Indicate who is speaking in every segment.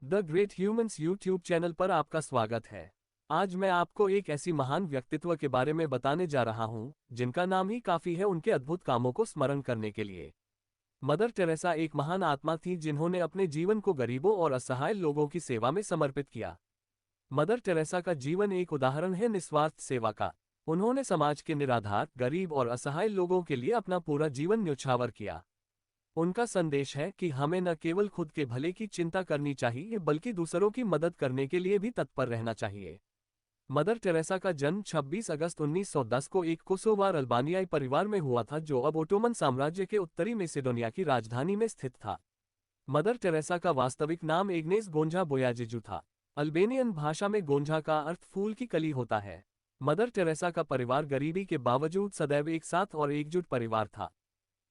Speaker 1: The great humans YouTube channel पर आपका स्वागत है। आज मैं आपको एक ऐसी महान व्यक्तित्व के बारे में बताने जा रहा हूं, जिनका नाम ही काफी है उनके अद्भुत कामों को स्मरण करने के लिए। मदर टेरेसा एक महान आत्मा थी जिन्होंने अपने जीवन को गरीबों और असहाय लोगों की सेवा में समर्पित किया। मदर टेरेसा का जीवन एक उदाहरण है निस्वार्थ सेवा का। उन्होंने समाज के निराधार, गरीब और असहाय लोगों के लिए अपना पूरा जीवन न्यौछावर किया। उनका संदेश है कि हमें न केवल खुद के भले की चिंता करनी चाहिए बल्कि दूसरों की मदद करने के लिए भी तत्पर रहना चाहिए। मदर टेरेसा का जन्म 26 अगस्त 1910 को एक कोसोवार अल्बानियाई परिवार में हुआ था, जो अब ओटोमन साम्राज्य के उत्तरी मैसेडोनिया की राजधानी में स्थित था। मदर टेरेसा का वास्तविक नाम एग्नेस गोंझा बोयाजेजू था। अल्बेनियन भाषा में गोंझा का अर्थ फूल की कली होता है। मदर टेरेसा का परिवार गरीबी के बावजूद सदैव एक साथ और एकजुट परिवार था।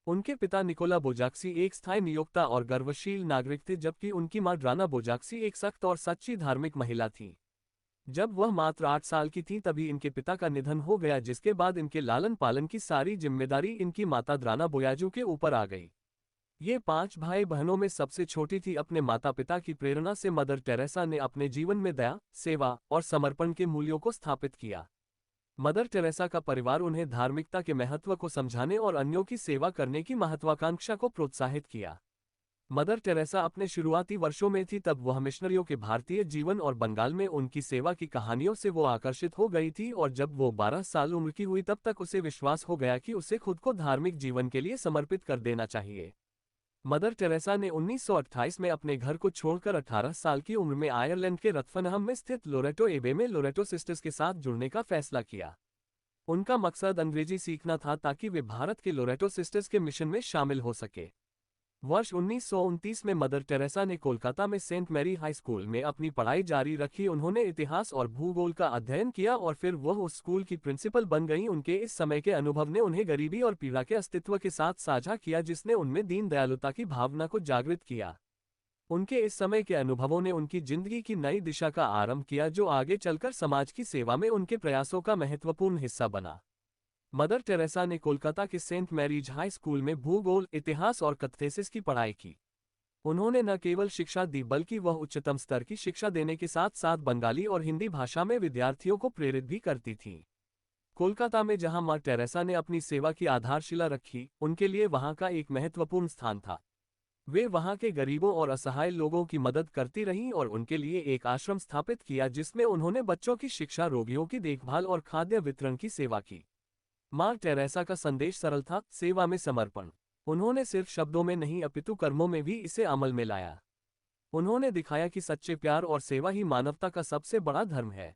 Speaker 1: उनके पिता निकोला बोजाक्सी एक स्थायी नियोक्ता और गर्वशील नागरिक थे, जबकि उनकी मां ड्राना बोजाक्सी एक सख्त और सच्ची धार्मिक महिला थी। जब वह मात्र 8 साल की थी तभी इनके पिता का निधन हो गया, जिसके बाद इनके लालन पालन की सारी जिम्मेदारी इनकी माता द्राना बोयाजू के ऊपर आ गई। ये 5 भाई बहनों में सबसे छोटी थी। अपने माता पिता की प्रेरणा से मदर टेरेसा ने अपने जीवन में दया, सेवा और समर्पण के मूल्यों को स्थापित किया। मदर टेरेसा का परिवार उन्हें धार्मिकता के महत्व को समझाने और अन्यों की सेवा करने की महत्वाकांक्षा को प्रोत्साहित किया। मदर टेरेसा अपने शुरुआती वर्षों में थी तब वह मिशनरियों के भारतीय जीवन और बंगाल में उनकी सेवा की कहानियों से वो आकर्षित हो गई थी, और जब वो 12 साल उम्र की हुई तब तक उसे विश्वास हो गया कि उसे खुद को धार्मिक जीवन के लिए समर्पित कर देना चाहिए। मदर टेरेसा ने 1928 में अपने घर को छोड़कर 18 साल की उम्र में आयरलैंड के रथफनहम में स्थित लोरेटो एबे में लोरेटो सिस्टर्स के साथ जुड़ने का फैसला किया। उनका मकसद अंग्रेजी सीखना था ताकि वे भारत के लोरेटो सिस्टर्स के मिशन में शामिल हो सके। वर्ष 1929 में मदर टेरेसा ने कोलकाता में सेंट मैरी हाई स्कूल में अपनी पढ़ाई जारी रखी। उन्होंने इतिहास और भूगोल का अध्ययन किया और फिर वह उस स्कूल की प्रिंसिपल बन गईं। उनके इस समय के अनुभव ने उन्हें गरीबी और पीड़ा के अस्तित्व के साथ साझा किया, जिसने उनमें दीन दयालुता की भावना को जागृत किया। उनके इस समय के अनुभवों ने उनकी जिंदगी की नई दिशा का आरंभ किया, जो आगे चलकर समाज की सेवा में उनके प्रयासों का महत्वपूर्ण हिस्सा बना। मदर टेरेसा ने कोलकाता के सेंट मैरीज हाई स्कूल में भूगोल, इतिहास और कैथेसिस की पढ़ाई की। उन्होंने न केवल शिक्षा दी बल्कि वह उच्चतम स्तर की शिक्षा देने के साथ साथ बंगाली और हिंदी भाषा में विद्यार्थियों को प्रेरित भी करती थीं। कोलकाता में जहां मां टेरेसा ने अपनी सेवा की आधारशिला रखी, उनके लिए वहां का एक महत्वपूर्ण स्थान था। वे वहां के गरीबों और असहाय लोगों की मदद करती रहीं और उनके लिए एक आश्रम स्थापित किया, जिसमें उन्होंने बच्चों की शिक्षा, रोगियों की देखभाल और खाद्य वितरण की सेवा की। मां टेरेसा का संदेश सरल था, सेवा में समर्पण। उन्होंने सिर्फ शब्दों में नहीं अपितु कर्मों में भी इसे अमल में लाया। उन्होंने दिखाया कि सच्चे प्यार और सेवा ही मानवता का सबसे बड़ा धर्म है।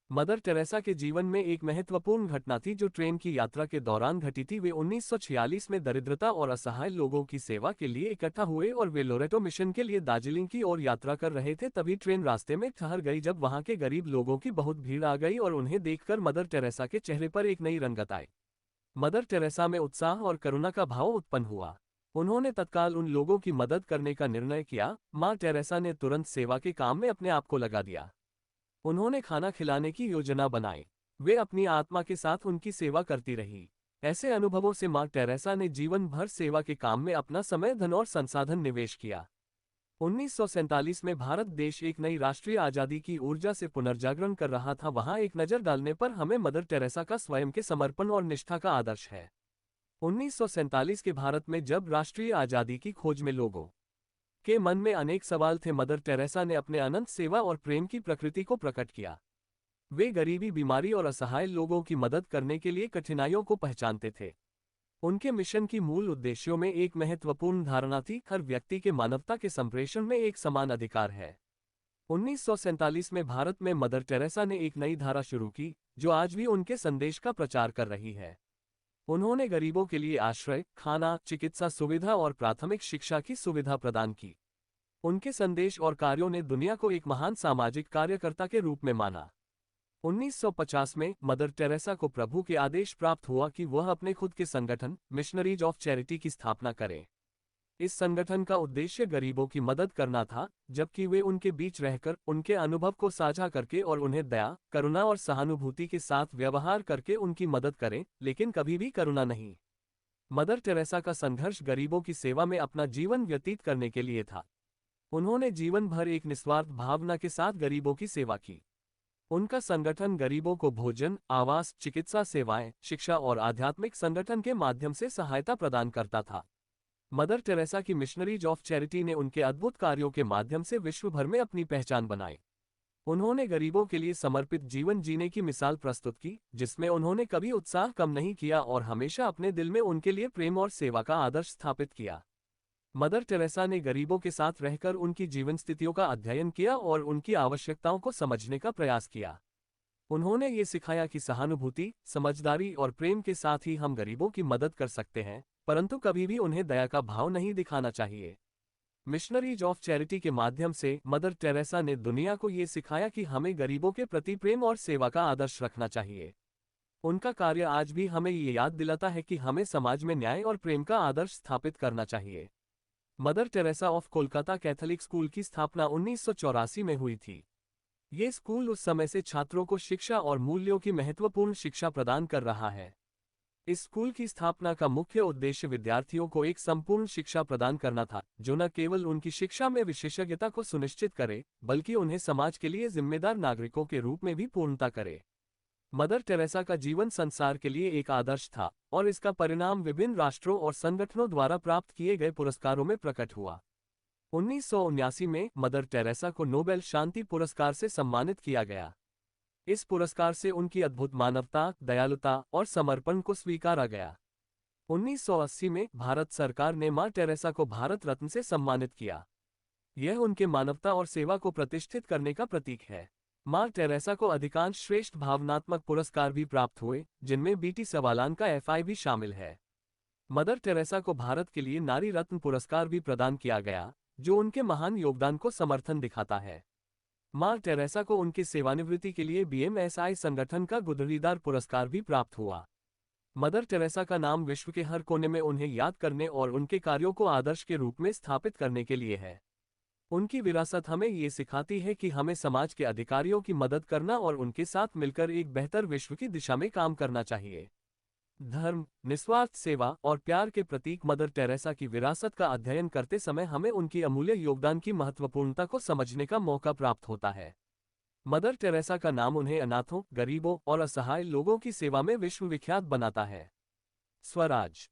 Speaker 1: मदर टेरेसा के जीवन में एक महत्वपूर्ण घटना थी जो ट्रेन की यात्रा के दौरान घटी थी। वे 1946 में दरिद्रता और असहाय लोगों की सेवा के लिए इकट्ठा हुए और वे लोरेटो मिशन के लिए दार्जिलिंग की ओर यात्रा कर रहे थे। तभी ट्रेन रास्ते में ठहर गई। जब वहां के गरीब लोगों की बहुत भीड़ आ गई और उन्हें देखकर मदर टेरेसा के चेहरे पर एक नई रंगत आई। मदर टेरेसा में उत्साह और करुणा का भाव उत्पन्न हुआ। उन्होंने तत्काल उन लोगों की मदद करने का निर्णय किया। मां टेरेसा ने तुरंत सेवा के काम में अपने आप को लगा दिया। उन्होंने खाना खिलाने की योजना बनाई। वे अपनी आत्मा के साथ उनकी सेवा करती रही। ऐसे अनुभवों से मां टेरेसा ने जीवन भर सेवा के काम में अपना समय, धन और संसाधन निवेश किया। 1947 में भारत देश एक नई राष्ट्रीय आजादी की ऊर्जा से पुनर्जागरण कर रहा था। वहां एक नजर डालने पर हमें मदर टेरेसा का स्वयं के समर्पण और निष्ठा का आदर्श है। 1947 के भारत में जब राष्ट्रीय आजादी की खोज में लोगों के मन में अनेक सवाल थे, मदर टेरेसा ने अपने अनंत सेवा और प्रेम की प्रकृति को प्रकट किया। वे गरीबी, बीमारी और असहाय लोगों की मदद करने के लिए कठिनाइयों को पहचानते थे। उनके मिशन की मूल उद्देश्यों में एक महत्वपूर्ण धारणा थी, हर व्यक्ति के मानवता के संप्रेषण में एक समान अधिकार है। 1947 में भारत में मदर टेरेसा ने एक नई धारा शुरू की, जो आज भी उनके संदेश का प्रचार कर रही है। उन्होंने गरीबों के लिए आश्रय, खाना, चिकित्सा सुविधा और प्राथमिक शिक्षा की सुविधा प्रदान की। उनके संदेश और कार्यों ने दुनिया को एक महान सामाजिक कार्यकर्ता के रूप में माना। 1950 में मदर टेरेसा को प्रभु के आदेश प्राप्त हुआ कि वह अपने खुद के संगठन मिशनरीज ऑफ चैरिटी की स्थापना करें। इस संगठन का उद्देश्य गरीबों की मदद करना था, जबकि वे उनके बीच रहकर, उनके अनुभव को साझा करके और उन्हें दया, करुणा और सहानुभूति के साथ व्यवहार करके उनकी मदद करें, लेकिन कभी भी करुणा नहीं। मदर टेरेसा का संघर्ष गरीबों की सेवा में अपना जीवन व्यतीत करने के लिए था। उन्होंने जीवन भर एक निस्वार्थ भावना के साथ गरीबों की सेवा की। उनका संगठन गरीबों को भोजन, आवास, चिकित्सा सेवाएं, शिक्षा और आध्यात्मिक संगठन के माध्यम से सहायता प्रदान करता था। मदर टेरेसा की मिशनरीज ऑफ चैरिटी ने उनके अद्भुत कार्यों के माध्यम से विश्व भर में अपनी पहचान बनाई। उन्होंने गरीबों के लिए समर्पित जीवन जीने की मिसाल प्रस्तुत की, जिसमें उन्होंने कभी उत्साह कम नहीं किया और हमेशा अपने दिल में उनके लिए प्रेम और सेवा का आदर्श स्थापित किया। मदर टेरेसा ने गरीबों के साथ रहकर उनकी जीवन स्थितियों का अध्ययन किया और उनकी आवश्यकताओं को समझने का प्रयास किया। उन्होंने ये सिखाया कि सहानुभूति, समझदारी और प्रेम के साथ ही हम गरीबों की मदद कर सकते हैं, परंतु कभी भी उन्हें दया का भाव नहीं दिखाना चाहिए। मिशनरीज ऑफ चैरिटी के माध्यम से मदर टेरेसा ने दुनिया को ये सिखाया कि हमें गरीबों के प्रति प्रेम और सेवा का आदर्श रखना चाहिए। उनका कार्य आज भी हमें ये याद दिलाता है कि हमें समाज में न्याय और प्रेम का आदर्श स्थापित करना चाहिए। Mother Teresa of Kolkata Catholic school की स्थापना 1984 में हुई थी। ये स्कूल उस समय से छात्रों को शिक्षा और मूल्यों की महत्वपूर्ण शिक्षा प्रदान कर रहा है। इस स्कूल की स्थापना का मुख्य उद्देश्य विद्यार्थियों को एक संपूर्ण शिक्षा प्रदान करना था, जो न केवल उनकी शिक्षा में विशेषज्ञता को सुनिश्चित करे, बल्कि उन्हें समाज के लिए जिम्मेदार नागरिकों के रूप में भी पूर्णता करे। मदर टेरेसा का जीवन संसार के लिए एक आदर्श था, और इसका परिणाम विभिन्न राष्ट्रों और संगठनों द्वारा प्राप्त किए गए पुरस्कारों में प्रकट हुआ। 1979 में मदर टेरेसा को नोबेल शांति पुरस्कार से सम्मानित किया गया। इस पुरस्कार से उनकी अद्भुत मानवता, दयालुता और समर्पण को स्वीकारा गया। 1980 में भारत सरकार ने मां टेरेसा को भारत रत्न से सम्मानित किया। यह उनके मानवता और सेवा को प्रतिष्ठित करने का प्रतीक है। मां टेरेसा को अधिकांश श्रेष्ठ भावनात्मक पुरस्कार भी प्राप्त हुए, जिनमें बीटी सवालान का एफआई भी शामिल है। मदर टेरेसा को भारत के लिए नारी रत्न पुरस्कार भी प्रदान किया गया, जो उनके महान योगदान को समर्थन दिखाता है। मां टेरेसा को उनकी सेवानिवृत्ति के लिए बीएमएसआई संगठन का गुदरीदार पुरस्कार भी प्राप्त हुआ। मदर टेरेसा का नाम विश्व के हर कोने में उन्हें याद करने और उनके कार्यों को आदर्श के रूप में स्थापित करने के लिए है। उनकी विरासत हमें ये सिखाती है कि हमें समाज के अधिकारियों की मदद करना और उनके साथ मिलकर एक बेहतर विश्व की दिशा में काम करना चाहिए। धर्म, निस्वार्थ सेवा और प्यार के प्रतीक मदर टेरेसा की विरासत का अध्ययन करते समय हमें उनकी अमूल्य योगदान की महत्वपूर्णता को समझने का मौका प्राप्त होता है। मदर टेरेसा का नाम उन्हें अनाथों, गरीबों और असहाय लोगों की सेवा में विश्वविख्यात बनाता है। स्वराज।